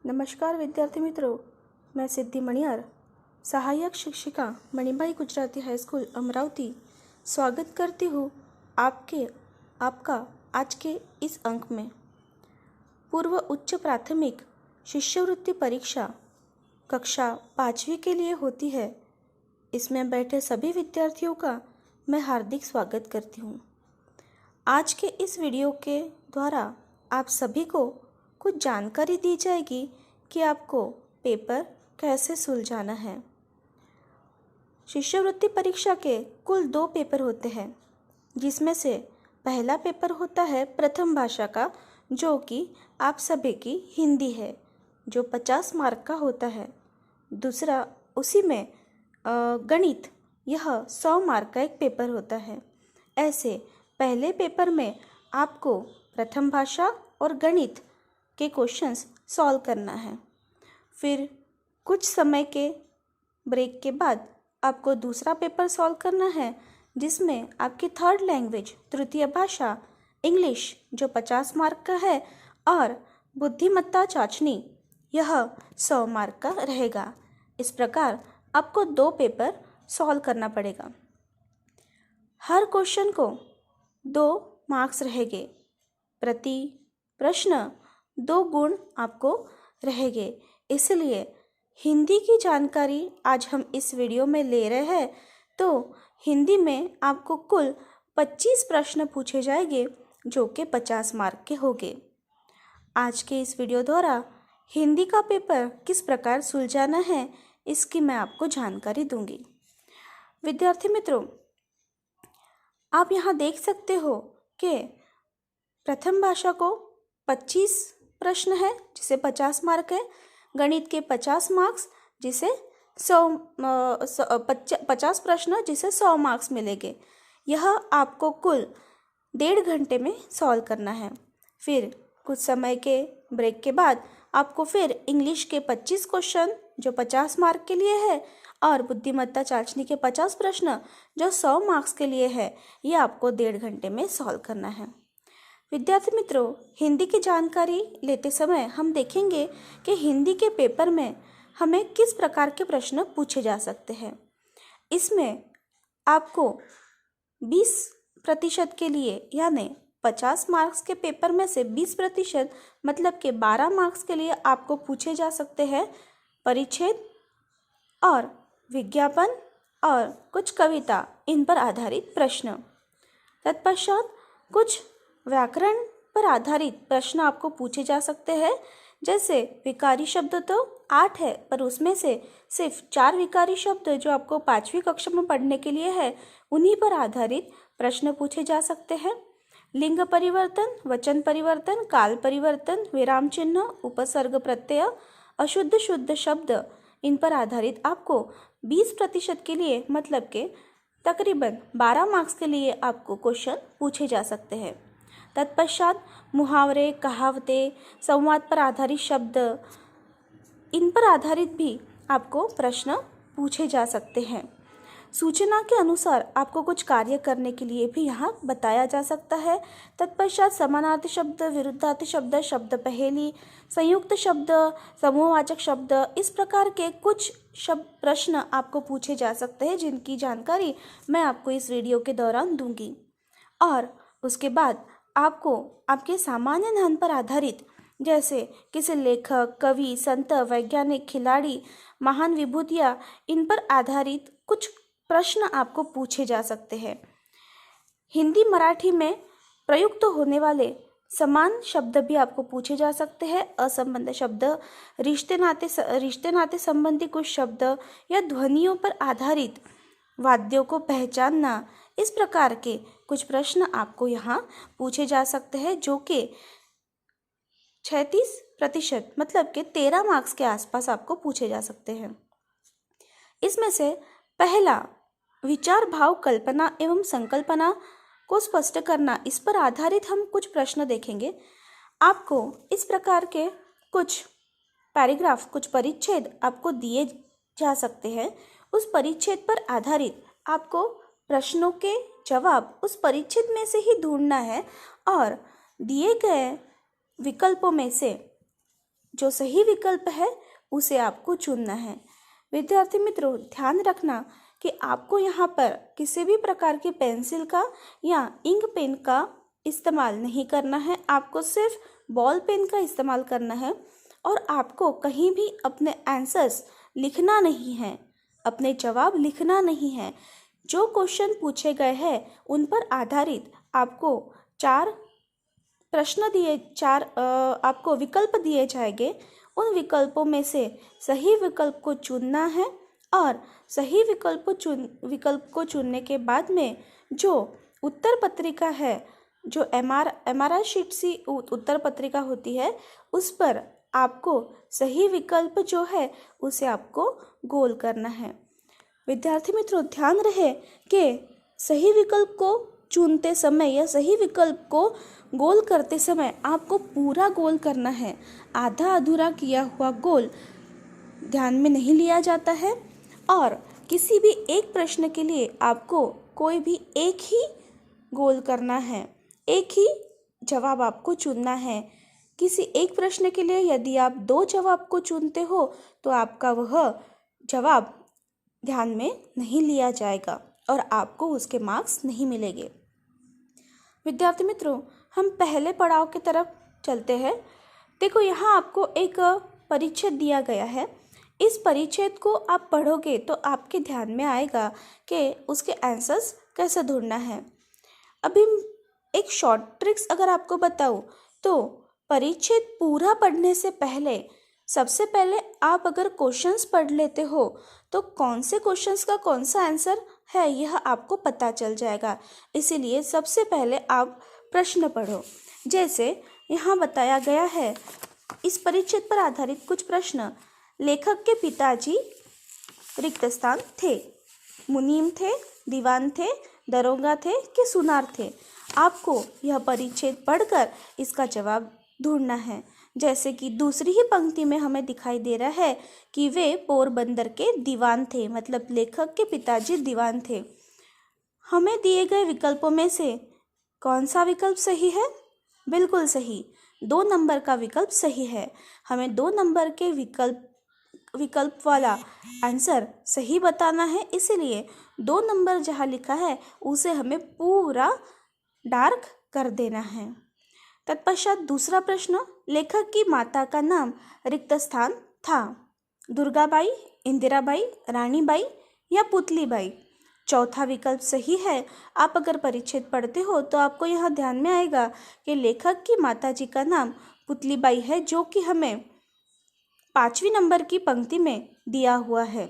नमस्कार विद्यार्थी मित्रों, मैं सिद्धि मणियार, सहायक शिक्षिका मणिबाई गुजराती हाई स्कूल अमरावती स्वागत करती हूँ आपका आज के इस अंक में। पूर्व उच्च प्राथमिक शिष्यवृत्ति परीक्षा कक्षा 5वीं के लिए होती है। इसमें बैठे सभी विद्यार्थियों का मैं हार्दिक स्वागत करती हूँ। आज के इस वीडियो के द्वारा आप सभी को कुछ जानकारी दी जाएगी कि आपको पेपर कैसे सुलझाना है। शिष्यवृत्ति परीक्षा के कुल 2 पेपर होते हैं, जिसमें से पहला पेपर होता है प्रथम भाषा का, जो कि आप सभी की हिंदी है, जो 50 मार्क का होता है। दूसरा उसी में गणित, यह 100 मार्क का एक पेपर होता है। ऐसे पहले पेपर में आपको प्रथम भाषा और गणित के क्वेश्चंस सॉल्व करना है। फिर कुछ समय के ब्रेक के बाद आपको दूसरा पेपर सॉल्व करना है, जिसमें आपकी थर्ड लैंग्वेज, तृतीय भाषा इंग्लिश, जो 50 मार्क का है, और बुद्धिमत्ता चाचनी, यह 100 मार्क का रहेगा। इस प्रकार आपको 2 पेपर सॉल्व करना पड़ेगा। हर क्वेश्चन को 2 मार्क्स रहेंगे। प्रति प्रश्न 2 गुण आपको रहेंगे। इसलिए हिंदी की जानकारी आज हम इस वीडियो में ले रहे हैं, तो हिंदी में आपको कुल 25 प्रश्न पूछे जाएंगे, जो कि 50 मार्क के होंगे। आज के इस वीडियो द्वारा हिंदी का पेपर किस प्रकार सुलझाना है, इसकी मैं आपको जानकारी दूंगी। विद्यार्थी मित्रों, आप यहाँ देख सकते हो कि प्रथम भाषा को 25 प्रश्न है, जिसे 50 मार्क है। गणित के 50 मार्क्स, जिसे 50 प्रश्न, जिसे 100 मार्क्स मिलेंगे। यह आपको कुल 1.5 घंटे में सॉल्व करना है। फिर कुछ समय के ब्रेक के बाद आपको फिर इंग्लिश के 25 क्वेश्चन, जो 50 मार्क के लिए है, और बुद्धिमत्ता चाचनी के 50 प्रश्न, जो 100 मार्क्स के लिए है, ये आपको 1.5 घंटे में सॉल्व करना है। विद्यार्थी मित्रों, हिंदी की जानकारी लेते समय हम देखेंगे कि हिंदी के पेपर में हमें किस प्रकार के प्रश्न पूछे जा सकते हैं। इसमें आपको 20% के लिए, यानी 50 मार्क्स के पेपर में से 20%, मतलब कि 12 मार्क्स के लिए आपको पूछे जा सकते हैं परिच्छेद और विज्ञापन और कुछ कविता, इन पर आधारित प्रश्न। तत्पश्चात कुछ व्याकरण पर आधारित प्रश्न आपको पूछे जा सकते हैं। जैसे विकारी शब्द तो 8 है, पर उसमें से सिर्फ 4 विकारी शब्द, जो आपको 5वीं कक्षा में पढ़ने के लिए है, उन्हीं पर आधारित प्रश्न पूछे जा सकते हैं। लिंग परिवर्तन, वचन परिवर्तन, काल परिवर्तन, विराम चिन्ह, उपसर्ग प्रत्यय, अशुद्ध शुद्ध शब्द, इन पर आधारित आपको 20% के लिए, मतलब के तकरीबन 12 मार्क्स के लिए आपको क्वेश्चन पूछे जा सकते हैं। तत्पश्चात मुहावरे, कहावतें, संवाद पर आधारित शब्द, इन पर आधारित भी आपको प्रश्न पूछे जा सकते हैं। सूचना के अनुसार आपको कुछ कार्य करने के लिए भी यहाँ बताया जा सकता है। तत्पश्चात समानार्थी शब्द, विरुद्धार्थी शब्द, शब्द पहेली, संयुक्त शब्द, समूहवाचक शब्द, इस प्रकार के कुछ प्रश्न आपको पूछे जा सकते हैं, जिनकी जानकारी मैं आपको इस वीडियो के दौरान दूंगी। और उसके बाद आपको आपके सामान्य ज्ञान पर आधारित, जैसे किसी लेखक, कवि, संत, वैज्ञानिक, खिलाड़ी, महान विभूतियाँ, इन पर आधारित कुछ प्रश्न आपको पूछे जा सकते हैं। हिंदी मराठी में प्रयुक्त होने वाले समान शब्द भी आपको पूछे जा सकते हैं। असंबद्ध शब्द, रिश्ते नाते संबंधी कुछ शब्द, या ध्वनियों पर आधारित वाद्यों को पहचानना, इस प्रकार के कुछ प्रश्न आपको यहाँ पूछे जा सकते हैं, जो कि 36%, मतलब कि 13 मार्क्स के आसपास आपको पूछे जा सकते हैं। इसमें से पहला, विचार, भाव, कल्पना एवं संकल्पना को स्पष्ट करना, इस पर आधारित हम कुछ प्रश्न देखेंगे। आपको इस प्रकार के कुछ पैराग्राफ, कुछ परिच्छेद आपको दिए जा सकते हैं। उस परिच्छेद पर आधारित आपको प्रश्नों के जवाब उस परिच्छेद में से ही ढूंढना है, और दिए गए विकल्पों में से जो सही विकल्प है उसे आपको चुनना है। विद्यार्थी मित्रों, ध्यान रखना कि आपको यहाँ पर किसी भी प्रकार की पेंसिल का या इंक पेन का इस्तेमाल नहीं करना है। आपको सिर्फ बॉल पेन का इस्तेमाल करना है और आपको कहीं भी अपने आंसर्स लिखना नहीं है, अपने जवाब लिखना नहीं है। जो क्वेश्चन पूछे गए हैं उन पर आधारित आपको आपको विकल्प दिए जाएंगे। उन विकल्पों में से सही विकल्प को चुनना है और सही विकल्प को चुनने के बाद में जो उत्तर पत्रिका है, जो एमआरआई शीट सी उत्तर पत्रिका होती है, उस पर आपको सही विकल्प जो है उसे आपको गोल करना है। विद्यार्थी मित्रों, ध्यान रहे कि सही विकल्प को चुनते समय या सही विकल्प को गोल करते समय आपको पूरा गोल करना है। आधा अधूरा किया हुआ गोल ध्यान में नहीं लिया जाता है और किसी भी एक प्रश्न के लिए आपको कोई भी एक ही गोल करना है, एक ही जवाब आपको चुनना है। किसी एक प्रश्न के लिए यदि आप 2 जवाब को चुनते हो तो आपका वह जवाब ध्यान में नहीं लिया जाएगा और आपको उसके मार्क्स नहीं मिलेंगे। विद्यार्थी मित्रों, हम पहले पड़ाव की तरफ चलते हैं। देखो, यहाँ आपको एक परिच्छेद दिया गया है। इस परिच्छेद को आप पढ़ोगे तो आपके ध्यान में आएगा कि उसके आंसर्स कैसे ढूंढना है। अभी एक शॉर्ट ट्रिक्स अगर आपको बताऊँ तो परिच्छेद पूरा पढ़ने से पहले सबसे पहले आप अगर क्वेश्चंस पढ़ लेते हो तो कौन से क्वेश्चंस का कौन सा आंसर है यह आपको पता चल जाएगा। इसीलिए सबसे पहले आप प्रश्न पढ़ो। जैसे यहाँ बताया गया है, इस परिच्छेद पर आधारित कुछ प्रश्न। लेखक के पिताजी रिक्त स्थान थे, मुनीम थे, दीवान थे, दरोगा थे कि सुनार थे। आपको यह परिच्छेद पढ़कर इसका जवाब ढूंढना है। जैसे कि दूसरी ही पंक्ति में हमें दिखाई दे रहा है कि वे पोरबंदर के दीवान थे, मतलब लेखक के पिताजी दीवान थे। हमें दिए गए विकल्पों में से कौन सा विकल्प सही है? बिल्कुल सही, 2 नंबर का विकल्प सही है। हमें 2 नंबर के विकल्प वाला आंसर सही बताना है, इसीलिए 2 नंबर जहाँ लिखा है उसे हमें पूरा डार्क कर देना है। तत्पश्चात दूसरा प्रश्न, लेखक की माता का नाम रिक्त स्थान था, दुर्गाबाई, इंदिराबाई, रानीबाई या पुतलीबाई। चौथा विकल्प सही है। आप अगर परिच्छेद पढ़ते हो तो आपको यह ध्यान में आएगा कि लेखक की माताजी का नाम पुतलीबाई है, जो कि हमें 5वीं नंबर की पंक्ति में दिया हुआ है।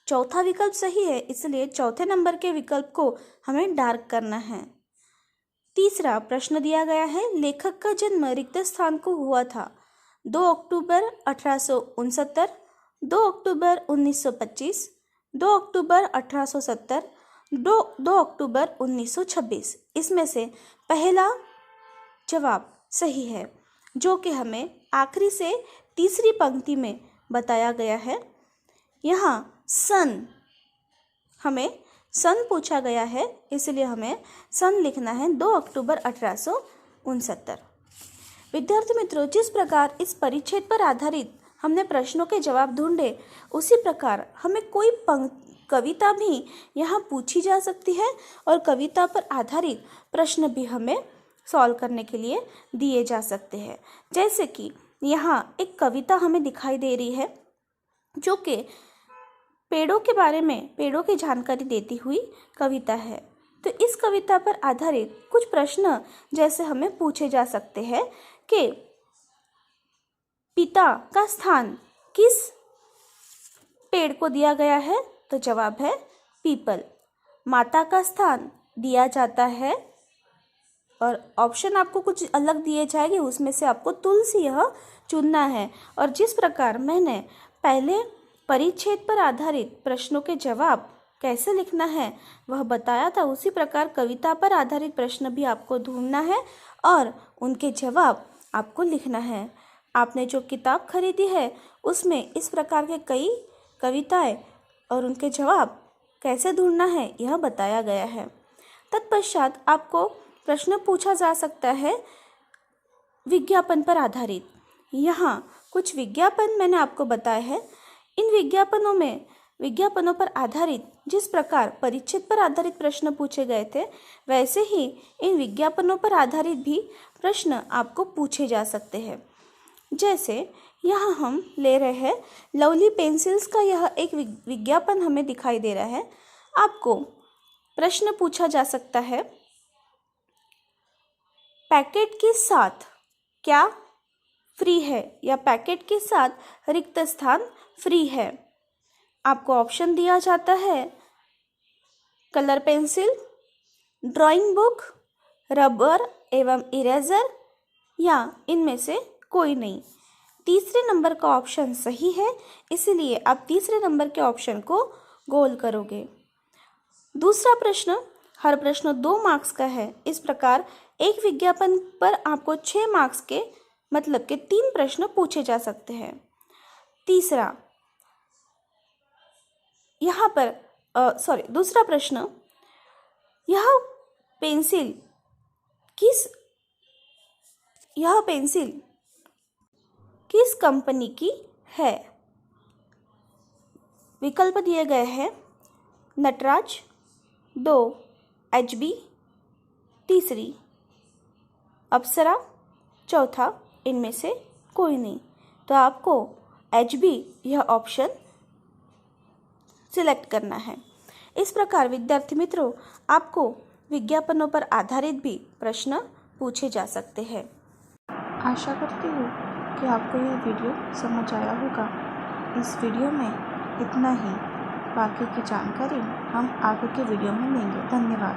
चौथा विकल्प सही है, इसलिए चौथे नंबर के विकल्प को हमें डार्क करना है। तीसरा प्रश्न दिया गया है, लेखक का जन्म रिक्त स्थान को हुआ था 2 अक्टूबर 1869, 2 अक्टूबर 1925, 2 अक्टूबर 1870, 2 अक्टूबर 1926। इसमें से पहला जवाब सही है, जो कि हमें आखिरी से तीसरी पंक्ति में बताया गया है। यहाँ हमें सन पूछा गया है, इसलिए हमें सन लिखना है 2 अक्टूबर 1869। विद्यार्थी मित्रों, जिस प्रकार इस परिच्छेद पर आधारित हमने प्रश्नों के जवाब ढूंढे, उसी प्रकार हमें कोई कविता भी यहाँ पूछी जा सकती है और कविता पर आधारित प्रश्न भी हमें सॉल्व करने के लिए दिए जा सकते हैं। जैसे कि यहाँ एक कविता हमें दिखाई दे रही है जो कि पेड़ों के बारे में, पेड़ों की जानकारी देती हुई कविता है। तो इस कविता पर आधारित कुछ प्रश्न जैसे हमें पूछे जा सकते हैं कि पिता का स्थान किस पेड़ को दिया गया है, तो जवाब है पीपल। माता का स्थान दिया जाता है और ऑप्शन आपको कुछ अलग दिए जाएंगे, उसमें से आपको तुलसी यह चुनना है। और जिस प्रकार मैंने पहले परिच्छेद पर आधारित प्रश्नों के जवाब कैसे लिखना है वह बताया था, उसी प्रकार कविता पर आधारित प्रश्न भी आपको ढूंढना है और उनके जवाब आपको लिखना है। आपने जो किताब खरीदी है उसमें इस प्रकार के कई कविताएं और उनके जवाब कैसे ढूंढना है यह बताया गया है। तत्पश्चात आपको प्रश्न पूछा जा सकता है विज्ञापन पर आधारित। यहाँ कुछ विज्ञापन मैंने आपको बताए हैं। इन विज्ञापनों पर आधारित जिस प्रकार परिच्छेद पर आधारित प्रश्न पूछे गए थे, वैसे ही इन विज्ञापनों पर आधारित भी प्रश्न आपको पूछे जा सकते हैं। जैसे यहाँ हम ले रहे हैं लवली पेंसिल्स का यह एक विज्ञापन हमें दिखाई दे रहा है। आपको प्रश्न पूछा जा सकता है, पैकेट के साथ क्या फ्री है या पैकेट के साथ रिक्त स्थान फ्री है। आपको ऑप्शन दिया जाता है colour pencil, drawing book, rubber एवं इरेजर या इनमें से कोई नहीं। तीसरे नंबर का ऑप्शन सही है, इसलिए आप तीसरे नंबर के ऑप्शन को गोल करोगे। दूसरा प्रश्न, हर प्रश्न 2 मार्क्स का है। इस प्रकार एक विज्ञापन पर आपको 6 मार्क्स के मतलब के 3 प्रश्न पूछे जा सकते हैं। तीसरा, यहाँ पर दूसरा प्रश्न, यह पेंसिल किस कंपनी की है। विकल्प दिए गए हैं नटराज, 2 HB, तीसरी अप्सरा, चौथा इनमें से कोई नहीं। तो आपको HB यह ऑप्शन सिलेक्ट करना है। इस प्रकार विद्यार्थी मित्रों, आपको विज्ञापनों पर आधारित भी प्रश्न पूछे जा सकते हैं। आशा करती हूँ कि आपको यह वीडियो समझ आया होगा। इस वीडियो में इतना ही। बाकी की जानकारी हम आगे के वीडियो में लेंगे। धन्यवाद।